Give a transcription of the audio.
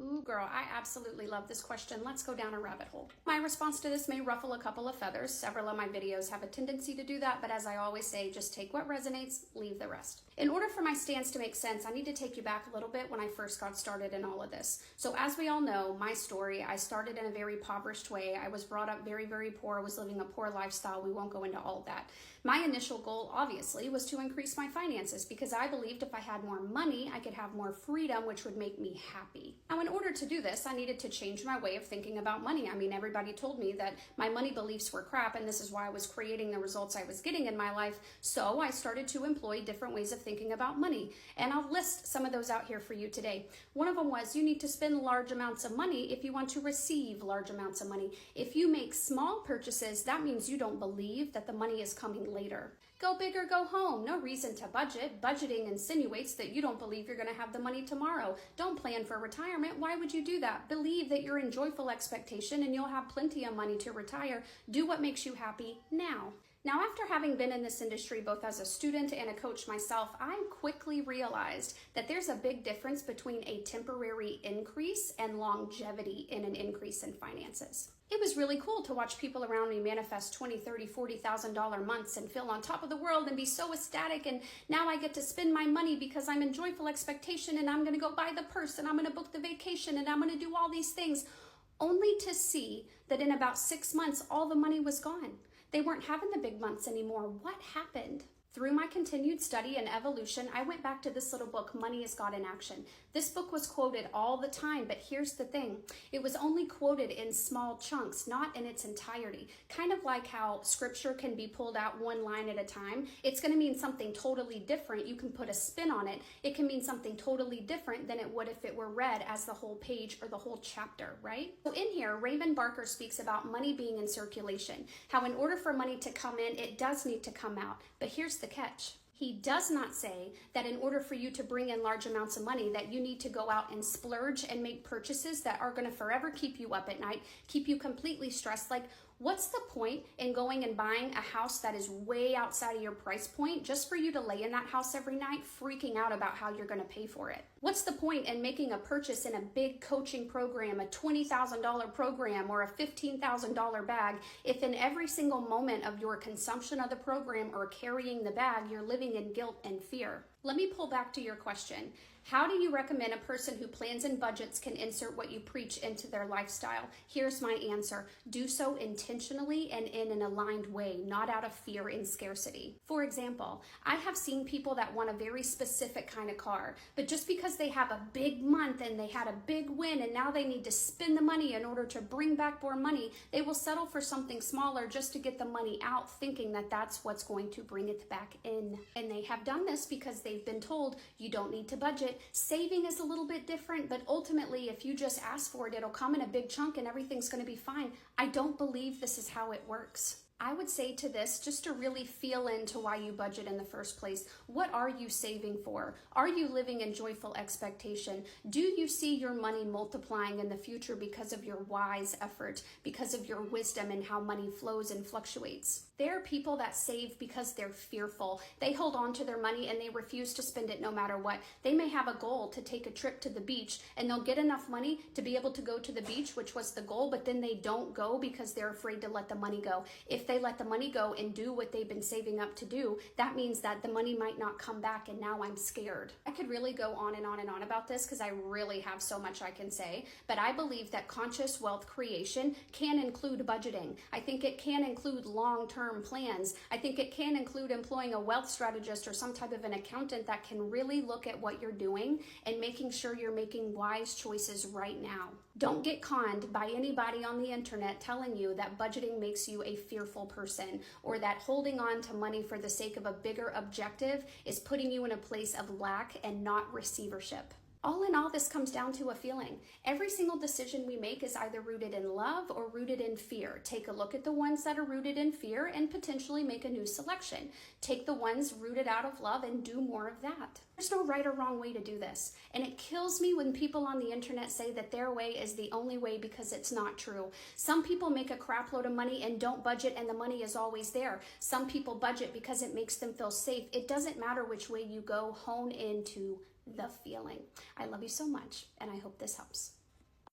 Ooh, girl, I absolutely love this question. Let's go down a rabbit hole. My response to this may ruffle a couple of feathers. Several of my videos have a tendency to do that, but as I always say, just take what resonates, leave the rest. In order for my stance to make sense, I need to take you back a little bit when I first got started in all of this. So as we all know, my story, I started in a very impoverished way. I was brought up very, very poor, was living a poor lifestyle. We won't go into all of that. My initial goal, obviously, was to increase my finances because I believed if I had more money, I could have more freedom, which would make me happy. Now, in order to do this, I needed to change my way of thinking about money. I mean, everybody told me that my money beliefs were crap, and this is why I was creating the results I was getting in my life. So I started to employ different ways of thinking about money. And I'll list some of those out here for you today. One of them was you need to spend large amounts of money if you want to receive large amounts of money. If you make small purchases, that means you don't believe that the money is coming later. Go big or go home. No reason to budget. Budgeting insinuates that you don't believe you're going to have the money tomorrow. Don't plan for retirement. Why would you do that? Believe that you're in joyful expectation and you'll have plenty of money to retire. Do what makes you happy now. Now, after having been in this industry both as a student and a coach myself, I quickly realized that there's a big difference between a temporary increase and longevity in an increase in finances. It was really cool to watch people around me manifest $20,000, $30,000, $40,000 months and feel on top of the world and be so ecstatic. And now I get to spend my money because I'm in joyful expectation and I'm going to go buy the purse and I'm going to book the vacation and I'm going to do all these things, only to see that in about 6 months, all the money was gone. They weren't having the big months anymore. What happened? Through my continued study and evolution, I went back to this little book, Money is God in Action. This book was quoted all the time, but here's the thing. It was only quoted in small chunks, not in its entirety. Kind of like how scripture can be pulled out one line at a time. It's going to mean something totally different. You can put a spin on it. It can mean something totally different than it would if it were read as the whole page or the whole chapter, right? So in here, Raymond Barker speaks about money being in circulation, how in order for money to come in, it does need to come out. But here's the catch. He does not say that in order for you to bring in large amounts of money that you need to go out and splurge and make purchases that are going to forever keep you up at night, keep you completely stressed. Like, what's the point in going and buying a house that is way outside of your price point just for you to lay in that house every night freaking out about how you're going to pay for it? What's the point in making a purchase in a big coaching program, a $20,000 program or a $15,000 bag, if in every single moment of your consumption of the program or carrying the bag, you're living in guilt and fear? Let me pull back to your question. How do you recommend a person who plans and budgets can insert what you preach into their lifestyle? Here's my answer. Do so intentionally and in an aligned way, not out of fear and scarcity. For example, I have seen people that want a very specific kind of car, but just because they have a big month and they had a big win and now they need to spend the money in order to bring back more money, they will settle for something smaller just to get the money out, thinking that that's what's going to bring it back in. And they have done this because they've been told you don't need to budget. Saving is a little bit different, but ultimately, if you just ask for it, it'll come in a big chunk and everything's going to be fine. I don't believe this is how it works. I would say to this, just to really feel into why you budget in the first place, what are you saving for? Are you living in joyful expectation? Do you see your money multiplying in the future because of your wise effort, because of your wisdom and how money flows and fluctuates? There are people that save because they're fearful. They hold on to their money and they refuse to spend it no matter what. They may have a goal to take a trip to the beach and they'll get enough money to be able to go to the beach, which was the goal, but then they don't go because they're afraid to let the money go. If they let the money go and do what they've been saving up to do, that means that the money might not come back and now I'm scared. I could really go on and on and on about this because I really have so much I can say, but I believe that conscious wealth creation can include budgeting. I think it can include long-term plans. I think it can include employing a wealth strategist or some type of an accountant that can really look at what you're doing and making sure you're making wise choices right now. Don't get conned by anybody on the internet telling you that budgeting makes you a fearful person or that holding on to money for the sake of a bigger objective is putting you in a place of lack and not receivership. All in all, this comes down to a feeling. Every single decision we make is either rooted in love or rooted in fear. Take a look at the ones that are rooted in fear and potentially make a new selection. Take the ones rooted out of love and do more of that. There's no right or wrong way to do this. And it kills me when people on the internet say that their way is the only way because it's not true. Some people make a crap load of money and don't budget and the money is always there. Some people budget because it makes them feel safe. It doesn't matter which way you go, hone into the feeling. I love you so much, and I hope this helps.